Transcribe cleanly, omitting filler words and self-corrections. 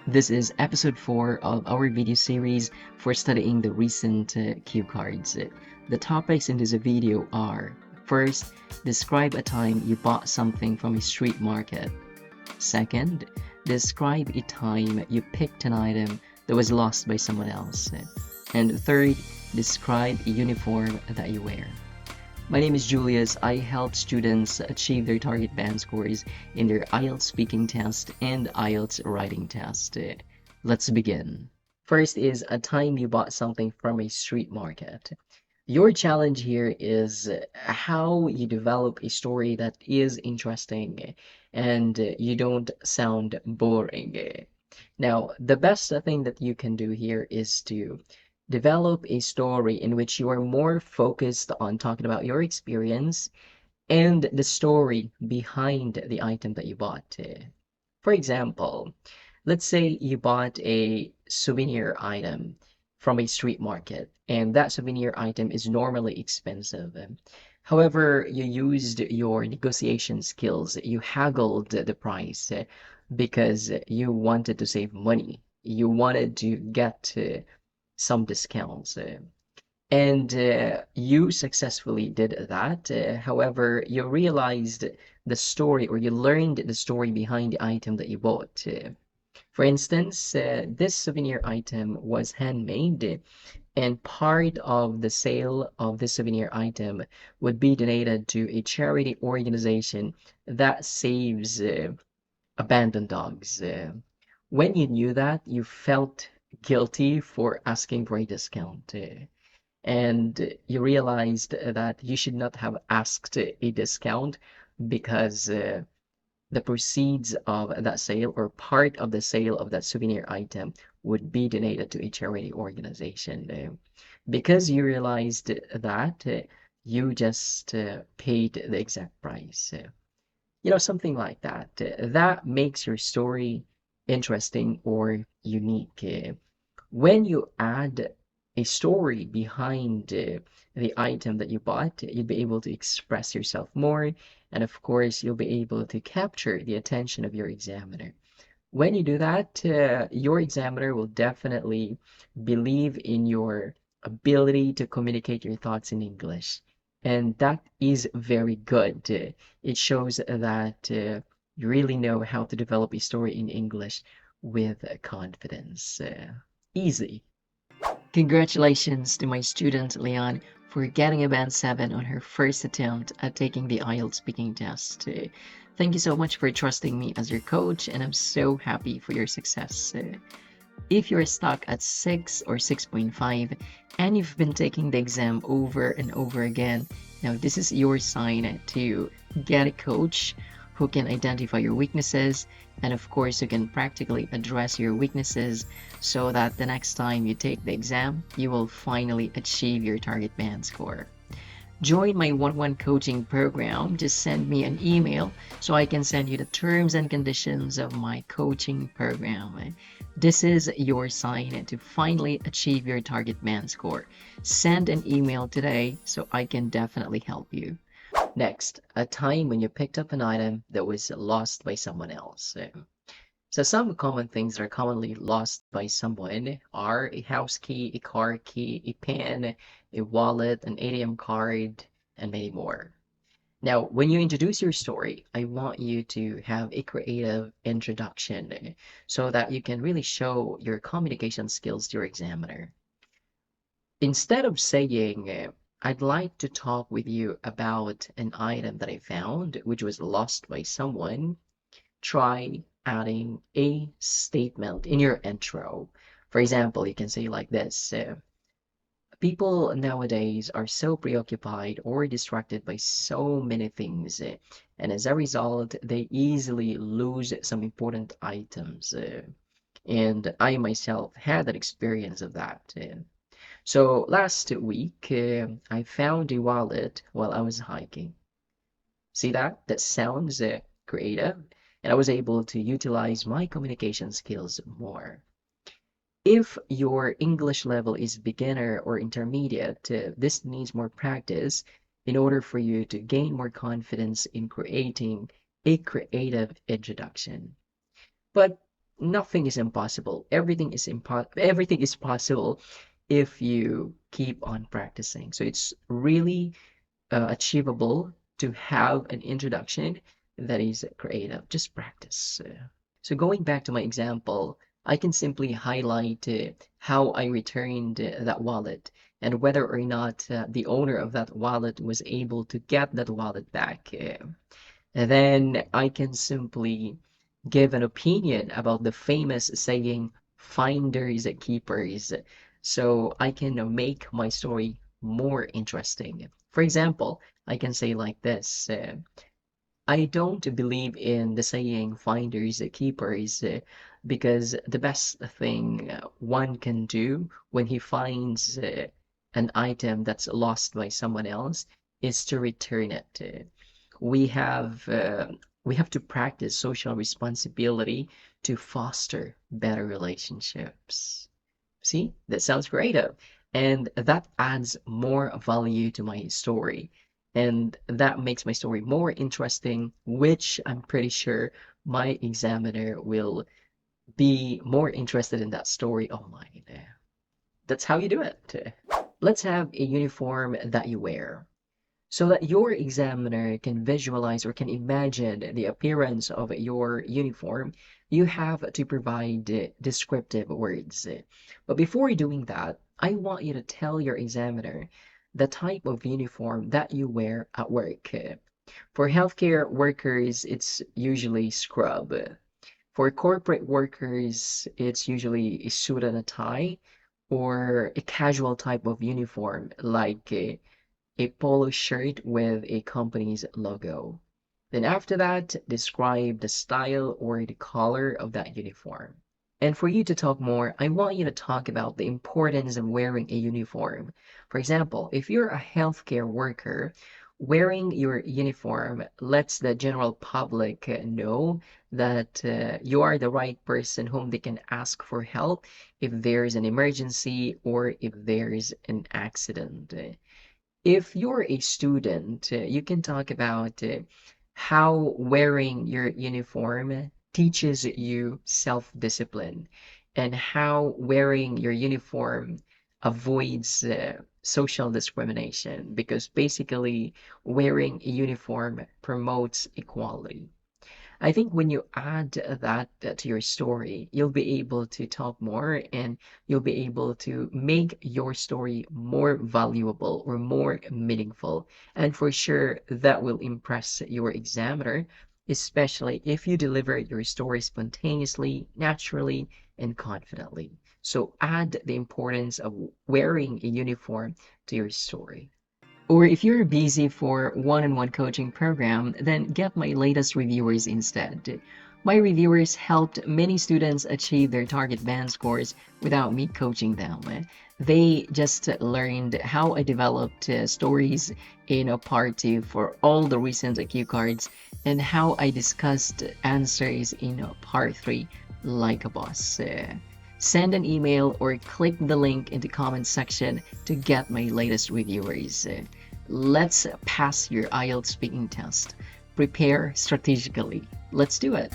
This is episode 4 of our video series for studying the recent cue cards. The topics in this video are: first, describe a time you bought something from a street market. Second, describe a time you picked an item that was lost by someone else. And third, describe a uniform that you wear. My name is Julius. I help students achieve their target band scores in their IELTS speaking test and IELTS writing test. Let's begin. First is a time you bought something from a street market. Your challenge here is how you develop a story that is interesting and you don't sound boring. Now, the best thing that you can do here is to develop a story in which you are more focused on talking about your experience and the story behind the item that you bought. For example, let's say you bought a souvenir item from a street market, and that souvenir item is normally expensive. However, you used your negotiation skills, you haggled the price because you wanted to save money. You wanted to get some discounts. And you successfully did that. However, you realized the story or you learned the story behind the item that you bought. For instance, this souvenir item was handmade, and part of the sale of this souvenir item would be donated to a charity organization that saves abandoned dogs. When you knew that, you felt guilty for asking for a discount. And you realized that you should not have asked a discount because the proceeds of that sale or part of the sale of that souvenir item would be donated to a charity organization. Because you realized that, you just paid the exact price. Something like that. That makes your story interesting or unique. When you add a story behind the item that you bought, you'll be able to express yourself more. And of course, you'll be able to capture the attention of your examiner. When you do that, your examiner will definitely believe in your ability to communicate your thoughts in English. And that is very good. It shows that you really know how to develop a story in English with confidence. Easy. Congratulations to my student Leon for getting a band 7 on her first attempt at taking the IELTS speaking test. Thank you so much for trusting me as your coach, and I'm so happy for your success. If you're stuck at 6 or 6.5 and you've been taking the exam over and over again, now this is your sign to get a coach who can identify your weaknesses and of course who can practically address your weaknesses so that the next time you take the exam, you will finally achieve your target band score. Join my one-on-one coaching program. Just send me an email so I can send you the terms and conditions of my coaching program. This is your sign to finally achieve your target band score. Send an email today so I can definitely help you. Next, a time when you picked up an item that was lost by someone else. So some common things that are commonly lost by someone are a house key, a car key, a pen, a wallet, an ATM card, and many more. Now, when you introduce your story, I want you to have a creative introduction so that you can really show your communication skills to your examiner. Instead of saying, I'd like to talk with you about an item that I found which was lost by someone, try adding a statement in your intro. For example, you can say like this: people nowadays are so preoccupied or distracted by so many things, and as a result, they easily lose some important items. And I myself had an experience of that. So last week, I found a wallet while I was hiking. See that? That sounds creative, and I was able to utilize my communication skills more. If your English level is beginner or intermediate, this needs more practice in order for you to gain more confidence in creating a creative introduction. But nothing is impossible. Everything is possible if you keep on practicing. So it's really achievable to have an introduction that is creative. Just practice. So going back to my example, I can simply highlight how I returned that wallet and whether or not the owner of that wallet was able to get that wallet back. And then I can simply give an opinion about the famous saying, finders keepers. So I can make my story more interesting. For example, I can say like this. I don't believe in the saying finders keepers because the best thing one can do when he finds an item that's lost by someone else is to return it. We have uh, we have to practice social responsibility to foster better relationships. See, that sounds creative. And that adds more value to my story. And that makes my story more interesting, which I'm pretty sure my examiner will be more interested in that story of mine. That's how you do it. Let's have a uniform that you wear so that your examiner can visualize or can imagine the appearance of your uniform. You have to provide descriptive words. But before doing that, I want you to tell your examiner the type of uniform that you wear at work. For healthcare workers, it's usually scrub. For corporate workers, it's usually a suit and a tie or a casual type of uniform like a polo shirt with a company's logo. Then after that, describe the style or the color of that uniform. And for you to talk more, I want you to talk about the importance of wearing a uniform. For example, if you're a healthcare worker, wearing your uniform lets the general public know that you are the right person whom they can ask for help if there's an emergency or if there's an accident. If you're a student, you can talk about how wearing your uniform teaches you self-discipline and how wearing your uniform avoids social discrimination because basically wearing a uniform promotes equality. I think when you add that to your story, you'll be able to talk more and you'll be able to make your story more valuable or more meaningful. And for sure, that will impress your examiner, especially if you deliver your story spontaneously, naturally, and confidently. So add the importance of wearing a uniform to your story. Or if you're busy for one-on-one coaching program, then get my latest reviewers instead. My reviewers helped many students achieve their target band scores without me coaching them. They just learned how I developed stories in a part 2 for all the recent cue cards and how I discussed answers in a part 3 like a boss. Send an email or click the link in the comment section to get my latest reviewers. Let's pass your IELTS speaking test. Prepare strategically. Let's do it.